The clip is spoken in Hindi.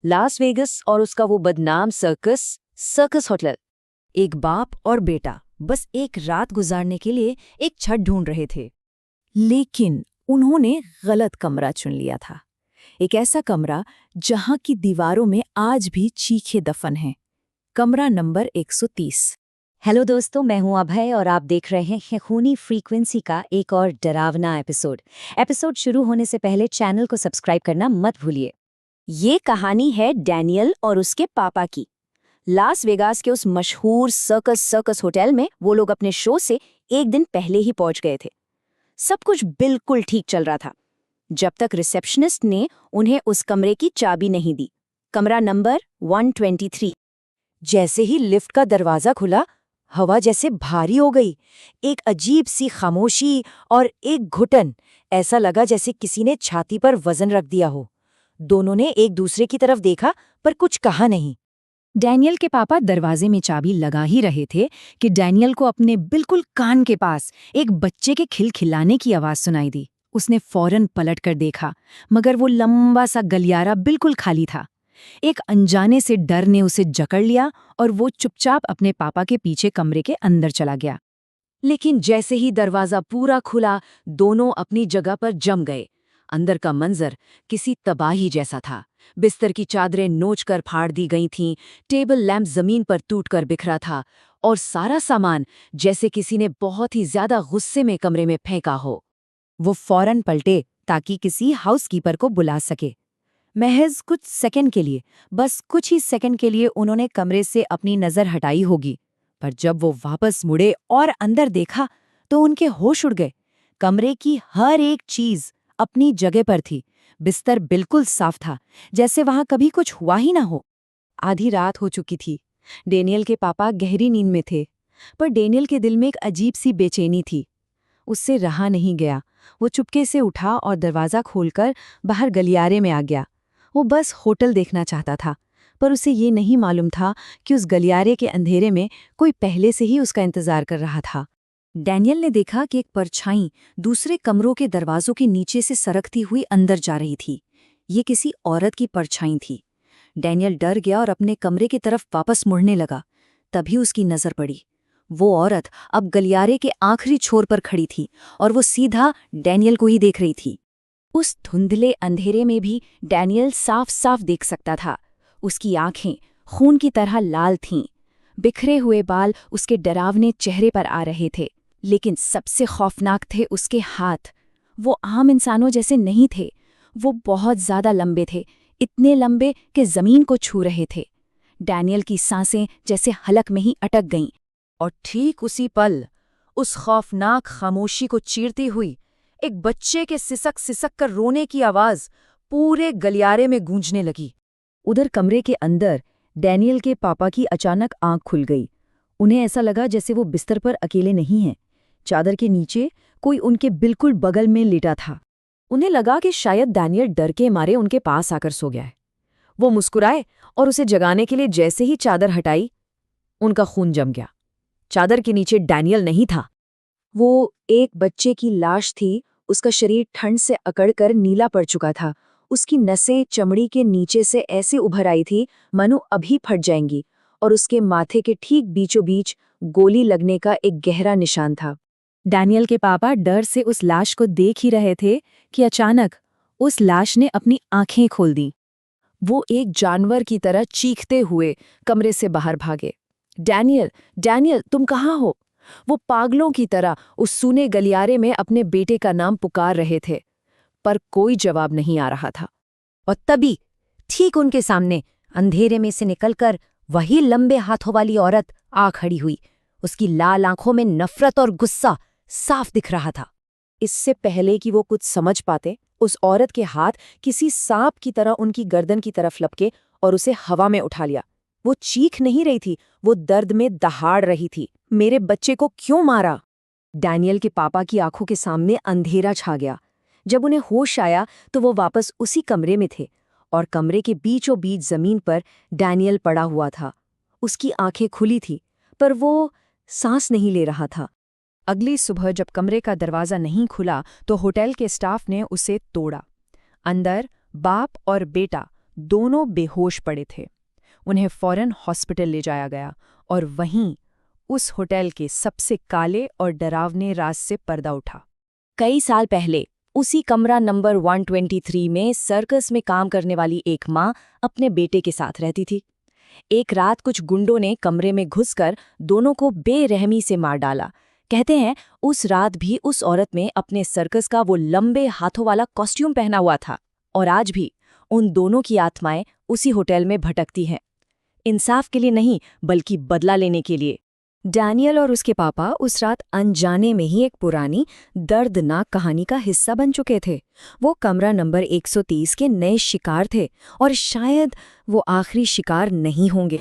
लास वेगस और उसका वो बदनाम सर्कस होटल। एक बाप और बेटा बस एक रात गुजारने के लिए एक छत ढूंढ रहे थे, लेकिन उन्होंने गलत कमरा चुन लिया था। एक ऐसा कमरा जहां की दीवारों में आज भी चीखे दफन हैं। कमरा नंबर 130। हेलो दोस्तों, मैं हूं अभय और आप देख रहे हैं खूनी फ्रीक्वेंसी का एक और डरावना एपिसोड शुरू होने से पहले चैनल को सब्सक्राइब करना मत भूलिए। ये कहानी है डैनियल और उसके पापा की। लास वेगास के उस मशहूर सर्कस होटल में वो लोग अपने शो से एक दिन पहले ही पहुंच गए थे। सब कुछ बिल्कुल ठीक चल रहा था जब तक रिसेप्शनिस्ट ने उन्हें उस कमरे की चाबी नहीं दी। कमरा नंबर 123। जैसे ही लिफ्ट का दरवाजा खुला, हवा जैसे भारी हो गई। एक अजीब सी खामोशी और एक घुटन। ऐसा लगा जैसे किसी ने छाती पर वजन रख दिया हो। दोनों ने एक दूसरे की तरफ देखा पर कुछ कहा नहीं। डैनियल के पापा दरवाजे में चाबी लगा ही रहे थे कि डैनियल को अपने बिल्कुल कान के पास एक बच्चे के खिलखिलाने की आवाज सुनाई दी। उसने फौरन पलट कर देखा, मगर वो लंबा सा गलियारा बिल्कुल खाली था। एक अनजाने से डर ने उसे जकड़ लिया और वो चुपचाप अपने पापा के पीछे कमरे के अंदर चला गया। लेकिन जैसे ही दरवाजा पूरा खुला, दोनों अपनी जगह पर जम गए। अंदर का मंजर किसी तबाही जैसा था। बिस्तर की चादरें नोचकर फाड़ दी गई थीं, टेबल लैंप जमीन पर टूटकर बिखरा था और सारा सामान जैसे किसी ने बहुत ही ज्यादा गुस्से में कमरे में फेंका हो। वो फौरन पलटे ताकि किसी हाउसकीपर को बुला सके। महज कुछ सेकंड के लिए, बस कुछ ही सेकंड के लिए उन्होंने कमरे से अपनी नजर हटाई होगी, पर जब वो वापस मुड़े और अंदर देखा तो उनके होश उड़ गए। कमरे की हर एक चीज अपनी जगह पर थी। बिस्तर बिल्कुल साफ था, जैसे वहां कभी कुछ हुआ ही ना हो। आधी रात हो चुकी थी। डेनियल के पापा गहरी नींद में थे, पर डेनियल के दिल में एक अजीब सी बेचैनी थी। उससे रहा नहीं गया। वो चुपके से उठा और दरवाज़ा खोलकर बाहर गलियारे में आ गया। वो बस होटल देखना चाहता था, पर उसे ये नहीं मालूम था कि उस गलियारे के अंधेरे में कोई पहले से ही उसका इंतजार कर रहा था। डैनियल ने देखा कि एक परछाई दूसरे कमरों के दरवाजों के नीचे से सरकती हुई अंदर जा रही थी। ये किसी औरत की परछाई थी। डैनियल डर गया और अपने कमरे की तरफ वापस मुड़ने लगा। तभी उसकी नजर पड़ी। वो औरत अब गलियारे के आखिरी छोर पर खड़ी थी और वो सीधा डैनियल को ही देख रही थी। उस धुंधले अंधेरे में भी डैनियल साफ साफ देख सकता था। उसकी आंखें खून की तरह लाल थीं। बिखरे हुए बाल उसके डरावने चेहरे पर आ रहे थे, लेकिन सबसे खौफनाक थे उसके हाथ। वो आम इंसानों जैसे नहीं थे। वो बहुत ज्यादा लंबे थे, इतने लंबे कि जमीन को छू रहे थे। डैनियल की सांसें जैसे हलक में ही अटक गईं। और ठीक उसी पल, उस खौफनाक खामोशी को चीरती हुई एक बच्चे के सिसक कर रोने की आवाज पूरे गलियारे में गूंजने लगी। उधर कमरे के अंदर डैनियल के पापा की अचानक आंख खुल गई। उन्हें ऐसा लगा जैसे वो बिस्तर पर अकेले नहीं हैं। चादर के नीचे कोई उनके बिल्कुल बगल में लेटा था। उन्हें लगा कि शायद डैनियल डर के मारे उनके पास आकर सो गया है। वो मुस्कुराए और उसे जगाने के लिए जैसे ही चादर हटाई, उनका खून जम गया। चादर के नीचे डैनियल नहीं था। वो एक बच्चे की लाश थी। उसका शरीर ठंड से अकड़कर नीला पड़ चुका था। उसकी नसें चमड़ी के नीचे से ऐसे उभर आई थी मानो अभी फट जाएंगी, और उसके माथे के ठीक बीचों बीच गोली लगने का एक गहरा निशान था। डैनियल के पापा डर से उस लाश को देख ही रहे थे कि अचानक उस लाश ने अपनी आंखें खोल दी। वो एक जानवर की तरह चीखते हुए कमरे से बाहर भागे। डैनियल, डैनियल, तुम कहाँ हो? वो पागलों की तरह उस सूने गलियारे में अपने बेटे का नाम पुकार रहे थे, पर कोई जवाब नहीं आ रहा था। और तभी ठीक उनके सामने अंधेरे में से निकलकर वही लंबे हाथों वाली औरत आ खड़ी हुई। उसकी लाल आंखों में नफरत और गुस्सा साफ दिख रहा था। इससे पहले कि वो कुछ समझ पाते, उस औरत के हाथ किसी सांप की तरह उनकी गर्दन की तरफ लपके और उसे हवा में उठा लिया। वो चीख नहीं रही थी, वो दर्द में दहाड़ रही थी। मेरे बच्चे को क्यों मारा? डैनियल के पापा की आंखों के सामने अंधेरा छा गया। जब उन्हें होश आया तो वो वापस उसी कमरे में थे, और कमरे के बीचों बीच जमीन पर डैनियल पड़ा हुआ था। उसकी आंखें खुली थी, पर वो सांस नहीं ले रहा था। अगली सुबह जब कमरे का दरवाज़ा नहीं खुला तो होटल के स्टाफ ने उसे तोड़ा। अंदर बाप और बेटा दोनों बेहोश पड़े थे। उन्हें फौरन हॉस्पिटल ले जाया गया और वहीं उस होटल के सबसे काले और डरावने राज से पर्दा उठा। कई साल पहले उसी कमरा नंबर 123 में सर्कस में काम करने वाली एक माँ अपने बेटे के साथ रहती थी। एक रात कुछ गुंडों ने कमरे में घुसकर दोनों को बेरहमी से मार डाला। कहते हैं उस रात भी उस औरत में अपने सर्कस का वो लंबे हाथों वाला कॉस्ट्यूम पहना हुआ था और आज भी उन दोनों की आत्माएं उसी होटल में भटकती हैं, इंसाफ के लिए नहीं बल्कि बदला लेने के लिए। डैनियल और उसके पापा उस रात अनजाने में ही एक पुरानी दर्दनाक कहानी का हिस्सा बन चुके थे। वो कमरा नंबर 130 के नए शिकार थे और शायद वो आखिरी शिकार नहीं होंगे।